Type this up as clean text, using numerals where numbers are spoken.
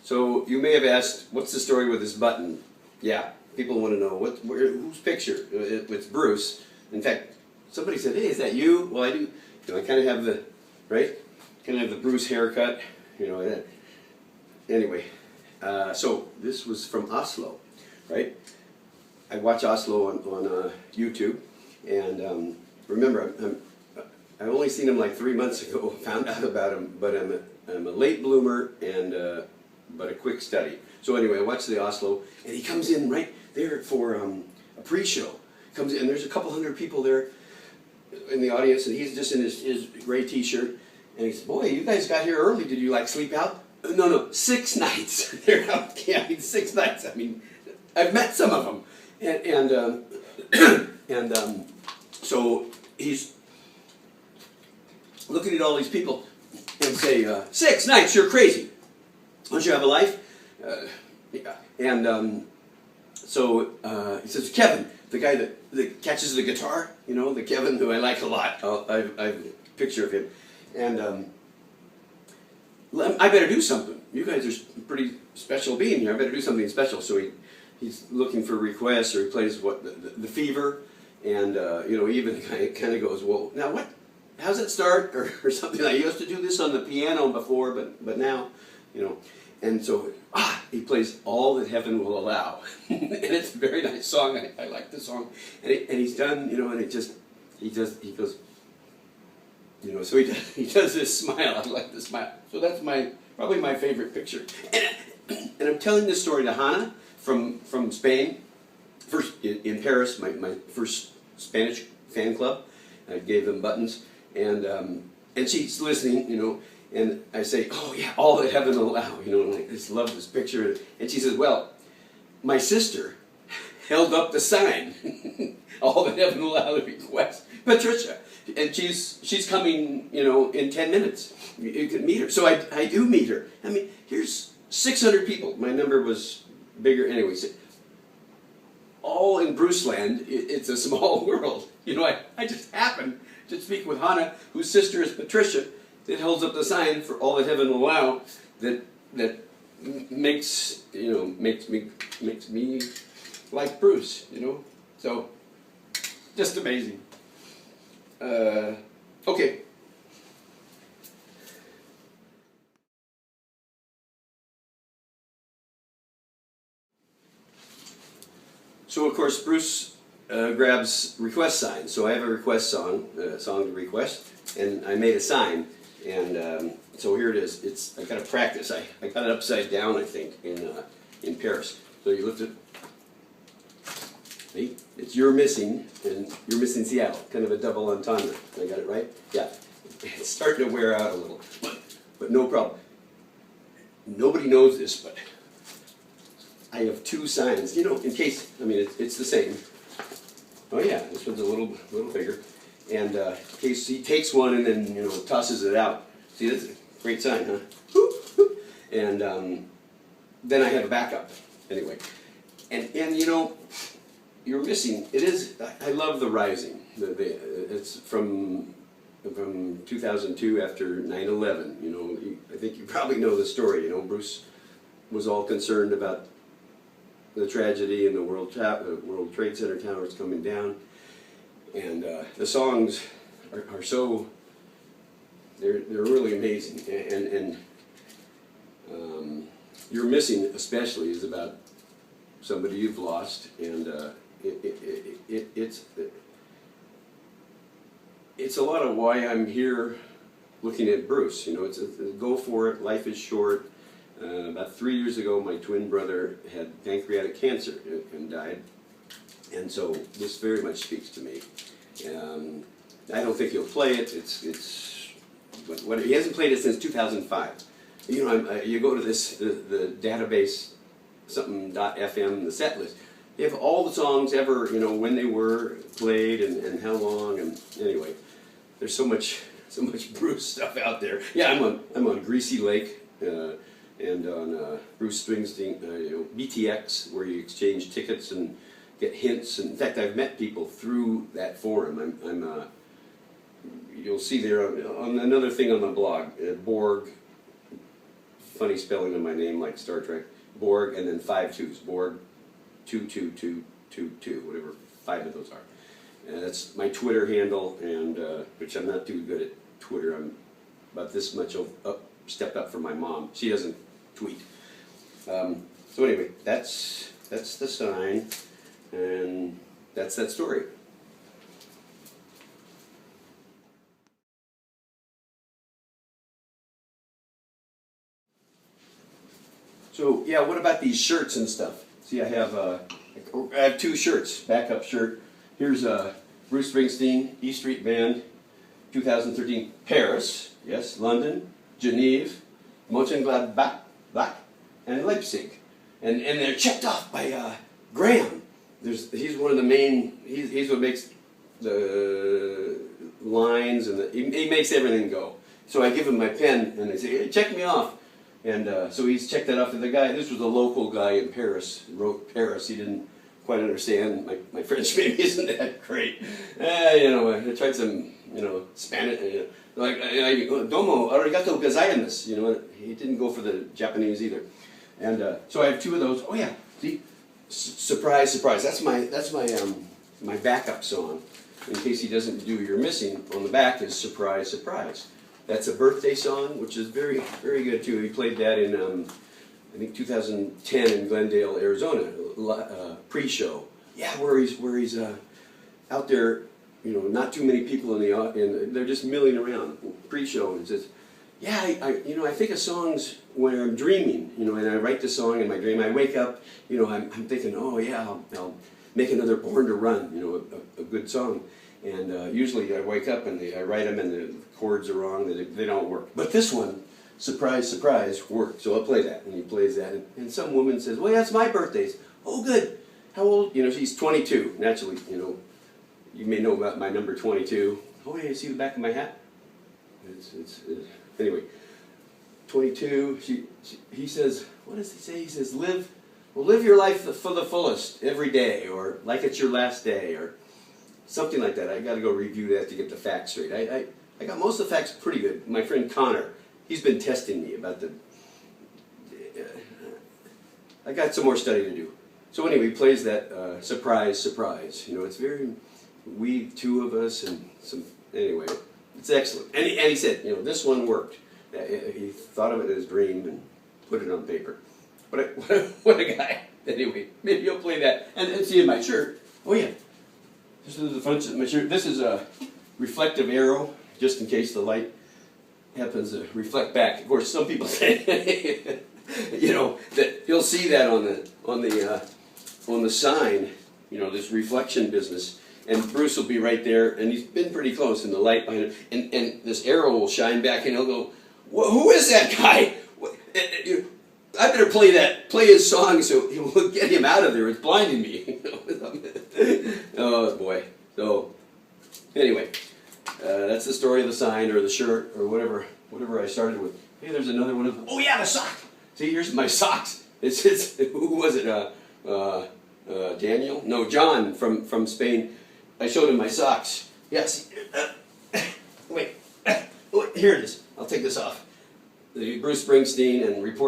So you may have asked, what's the story with this button? Yeah, people want to know whose picture. It's Bruce. In fact, somebody said, "Hey, is that you?" Well, I do. I kind of have the kind of have the Bruce haircut. Anyway, so this was from Oslo, right? I watch Oslo on YouTube, and remember, I've only seen him like 3 months ago. Found out about him, but I'm a late bloomer and but a quick study. So anyway, I watched the Oslo, and he comes in right there for a pre-show. Comes in, and there's a couple hundred people there in the audience, and he's just in his gray T-shirt, and he said, "Boy, you guys got here early. Did you like sleep out?" No, 6 nights. They're out camping 6 nights. I mean, I've met some of them, and so he's looking at all these people and say, 6 nights, you're crazy. Don't you have a life? Yeah. And so he says, Kevin, the guy that catches the guitar, the Kevin who I like a lot. I have a picture of him. And I better do something. You guys are pretty special being here. I better do something special. So he's looking for requests, or he plays the Fever. And, even the guy kind of goes, well, now what? How's it start? Or something. I used to do this on the piano before, but now, And so, he plays All That Heaven Will Allow. And it's a very nice song. I like the song. And he's done, and he goes, so he does this smile. I like the smile. So that's probably my favorite picture. And I'm telling this story to Hannah from Spain. First in Paris, my first Spanish fan club. I gave them buttons. And she's listening, and I say, oh yeah, All That Heaven Will Allow, and I just love this picture. And she says, well, my sister held up the sign, All That Heaven Will Allow, the request, Patricia, and she's coming, in 10 minutes. You can meet her. So I do meet her. I mean, here's 600 people. My number was bigger anyway. So all in Bruceland, it's a small world. I just happened to speak with Hannah, whose sister is Patricia, that holds up the sign for All That Heaven Will Allow, that makes me like Bruce, So, just amazing. Okay. So of course Bruce grabs request signs. So I have a request song to request, and I made a sign, and so here it is. I got to practice. I got it upside down, I think, in Paris. So you lift it. See? It's You're Missing, and You're Missing Seattle. Kind of a double entendre. I got it right? Yeah. It's starting to wear out a little, but no problem. Nobody knows this, but I have 2 signs. In case, it's the same. Oh yeah, this one's a little bigger. And in case he takes one and then, tosses it out. See, that's a great sign, huh? And then I have a backup. Anyway. And You're Missing, it is, I love The Rising. It's from 2002 after 9/11. I think you probably know the story. Bruce was all concerned about the tragedy and the World Trade Center towers coming down, and the songs are so they're really amazing. And You're Missing especially is about somebody you've lost, and it's a lot of why I'm here looking at Bruce. It's a go for it. Life is short. About 3 years ago, my twin brother had pancreatic cancer and died, and so this very much speaks to me. I don't think he'll play it. He hasn't played it since 2005. You go to the database, something.fm, the set list. They have all the songs ever, when they were played and how long. And anyway, there's so much Bruce stuff out there. Yeah, I'm on Greasy Lake. And on Bruce Springsteen, BTX, where you exchange tickets and get hints. And in fact, I've met people through that forum. You'll see there on another thing on the blog, Borg funny spelling of my name, like Star Trek. Borg, and then 5 twos. Borg 22222, whatever 5 of those are. And that's my Twitter handle, and which I'm not too good at Twitter. I'm about this much stepped up from my mom. She doesn't tweet. So anyway, that's the sign, and that's that story. So yeah, what about these shirts and stuff? See, I have 2 shirts. Backup shirt. Here's Bruce Springsteen, E Street Band, 2013, Paris, yes, London, Geneva, Mönchengladbach, and Leipzig, and they're checked off by Graham. He's one of the main. He's what makes the lines, and he makes everything go. So I give him my pen, and they say, "Hey, check me off." And so he's checked that off to the guy. This was a local guy in Paris. He wrote Paris. He didn't quite understand. My French maybe isn't that great. I tried some, Spanish, like, domo, arigato gozaimasu. He didn't go for the Japanese either. And so I have 2 of those. Oh yeah, see, surprise, surprise. That's my backup song. In case he doesn't do You're Missing, on the back is Surprise, Surprise. That's a birthday song, which is very, very good too. He played that in, I think 2010 in Glendale, Arizona, pre-show. Yeah, where he's out there, not too many people they're just milling around. Pre-show, and says, yeah, I think of songs when I'm dreaming, and I write the song in my dream. I wake up, I'm thinking, oh yeah, I'll make another Born to Run, a good song. And usually I wake up and I write them and the chords are wrong, they don't work. But this one, surprise, surprise, worked. So I'll play that, and he plays that. And some woman says, well, that's my birthday. Oh, good. How old? She's 22. Naturally, you may know about my number 22. Oh, yeah, you see the back of my hat? Anyway, 22, he says, what does he say? He says, live your life for the fullest every day, or like it's your last day, or something like that. I got to go review that to get the facts straight. I got most of the facts pretty good. My friend Connor, he's been testing me about I got some more study to do. So anyway, he plays that surprise, surprise. It's very, we 2 of us, and anyway, it's excellent. And he said, this one worked. He thought of it as a dream and put it on paper. What a guy. Anyway, maybe you'll play that. And see in my shirt. Oh yeah. This is the front of my shirt. This is a reflective arrow, just in case the light happens to reflect back. Of course, some people say, that you'll see that on the sign, this reflection business. And Bruce will be right there, and he's been pretty close in the light behind him, and this arrow will shine back, and he'll go, who is that guy? I better play his song so we'll get him out of there. It's blinding me. Oh boy. So anyway, that's the story of the sign or the shirt or whatever I started with. Hey, there's another one of them. Oh yeah, the sock. See, here's my socks. It's who was it? Daniel? No, John from Spain. I showed him my socks. Yes. Wait. Here it is. I'll take this off. The Bruce Springsteen and report.